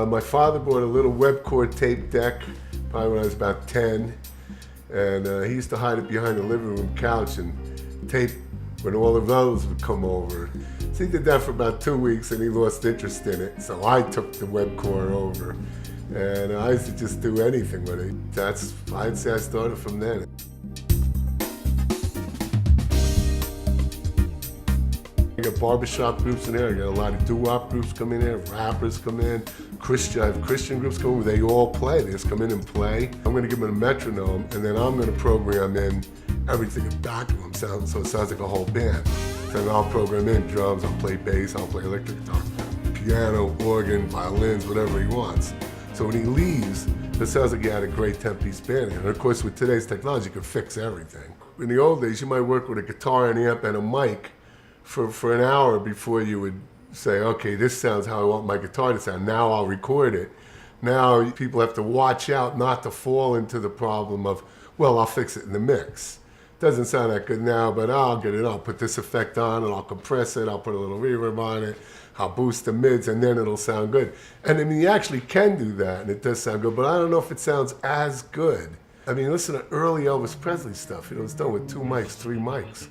My father bought a little Webcore tape deck, probably when I was about 10, and he used to hide it behind the living room couch and tape when all the relatives would come over. So he did that for about 2 weeks and he lost interest in it, so I took the Webcore over. And I used to just do anything with it. I'd say I started from then. I got barbershop groups in there. I got a lot of doo-wop groups come in there, rappers come in, I have Christian groups come in. They all play. They just come in and play. I'm going to give them a metronome, and then I'm going to program in everything back to them, so it sounds like a whole band. Then I'll program in drums. I'll play bass. I'll play electric guitar, piano, organ, violins, whatever he wants. So when he leaves, it sounds like he had a great 10-piece band. And of course, with today's technology, you can fix everything. In the old days, you might work with a guitar, an amp, and a mic for an hour before you would say, okay, this sounds how I want my guitar to sound. Now I'll record it. Now people have to watch out not to fall into the problem of, well, I'll fix it in the mix. Doesn't sound that good now, but I'll get it. I'll put this effect on and I'll compress it. I'll put a little reverb on it. I'll boost the mids and then it'll sound good. And I mean, you actually can do that and it does sound good, but I don't know if it sounds as good. I mean, listen to early Elvis Presley stuff. You know, it's done with 2 mics, 3 mics.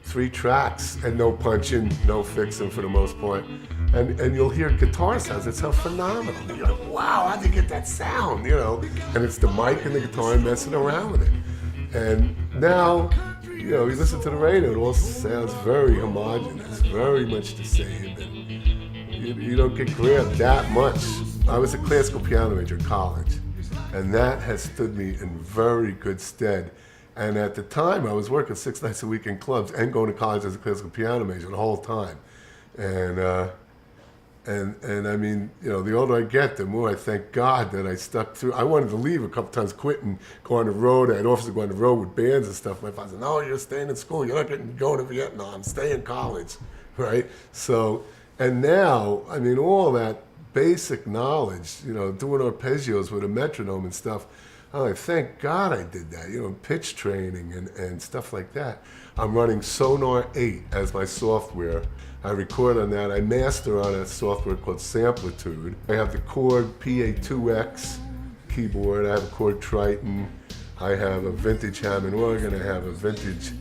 3 tracks and no punching, no fixing for the most part. And you'll hear guitar sounds that sound phenomenal. You're like, wow, how'd you get that sound, you know? And it's the mic and the guitar and messing around with it. And now, you know, you listen to the radio, it all sounds very homogeneous, very much the same. And you don't get grabbed that much. I was a classical piano major in college, and that has stood me in very good stead. And at the time, I was working 6 nights a week in clubs and going to college as a classical piano major the whole time. And I mean, you know, the older I get, the more I thank God that I stuck through. I wanted to leave a couple times, quit and go on the road. I had offers to go on the road with bands and stuff. My father said, no, you're staying in school. You're not going to Vietnam. Stay in college, right? So, and now, I mean, all that basic knowledge, you know, doing arpeggios with a metronome and stuff, I'm like, thank God I did that, you know, pitch training and stuff like that. I'm running Sonar 8 as my software. I record on that. I master on a software called Samplitude. I have the Chord PA2X keyboard. I have a Chord Triton. I have a vintage Hammond organ. I have a vintage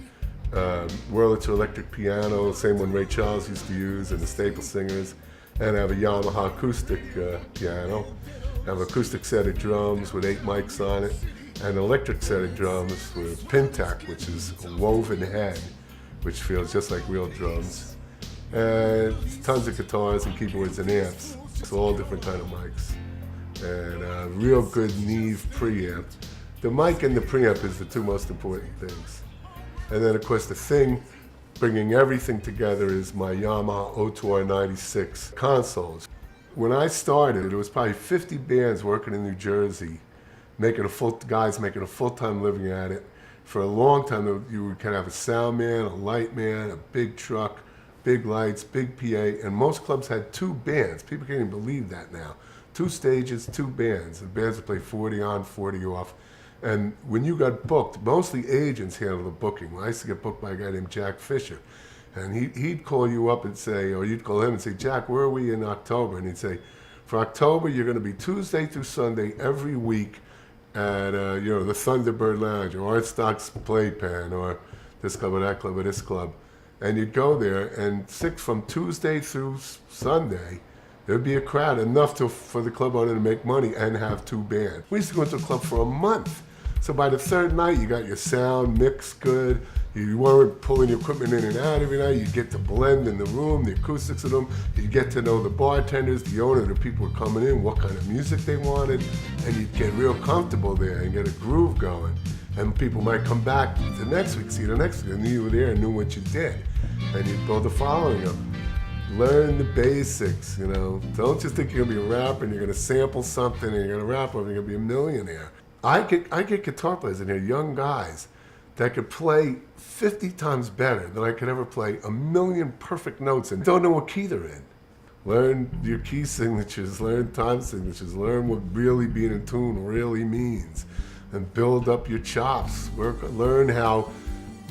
Wurlitzer electric piano, same one Ray Charles used to use, and the Staple Singers. And I have a Yamaha acoustic piano. I have an acoustic set of drums with 8 mics on it, and an electric set of drums with Pintec, which is a woven head, which feels just like real drums. And tons of guitars and keyboards and amps. It's all different kind of mics. And a real good Neve preamp. The mic and the preamp is the 2 most important things. And then of course the thing bringing everything together is my Yamaha O2R 96 consoles. When I started, there was probably 50 bands working in New Jersey, guys making a full-time living at it. For a long time, you would kind of have a sound man, a light man, a big truck, big lights, big PA, and most clubs had 2 bands. People can't even believe that now. 2 stages, 2 bands. The bands would play 40 on, 40 off. And when you got booked, mostly agents handled the booking. I used to get booked by a guy named Jack Fisher. And he'd call you up and say, or you'd call him and say, Jack, where are we in October? And he'd say, for October, you're going to be Tuesday through Sunday every week at you know, the Thunderbird Lounge or Artstock's Playpen or this club or that club or this club. And you'd go there, and from Tuesday through Sunday, there'd be a crowd enough for the club owner to make money and have 2 bands. We used to go into a club for a month. So by the 3rd night, you got your sound mixed good. You weren't pulling your equipment in and out every night. You get to blend in the room, the acoustics of them. You get to know the bartenders, the owner, the people who are coming in, what kind of music they wanted. And you'd get real comfortable there and get a groove going. And people might come back the next week, see you the next week, and you were there and knew what you did. And you'd build a following up. Learn the basics, you know. Don't just think you're gonna be a rapper and you're gonna sample something and you're gonna rap or you're gonna be a millionaire. I get guitar players in here, young guys, that could play 50 times better than I could ever play a million perfect notes and don't know what key they're in. Learn your key signatures, learn time signatures, learn what really being in tune really means, and build up your chops. Learn how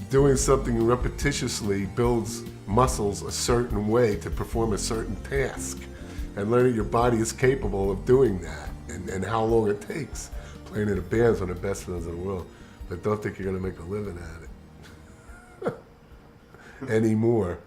doing something repetitiously builds muscles a certain way to perform a certain task. and learn that your body is capable of doing that, and how long it takes. Playing in a band's one of the best feelings in the world, but don't think you're gonna make a living at it anymore.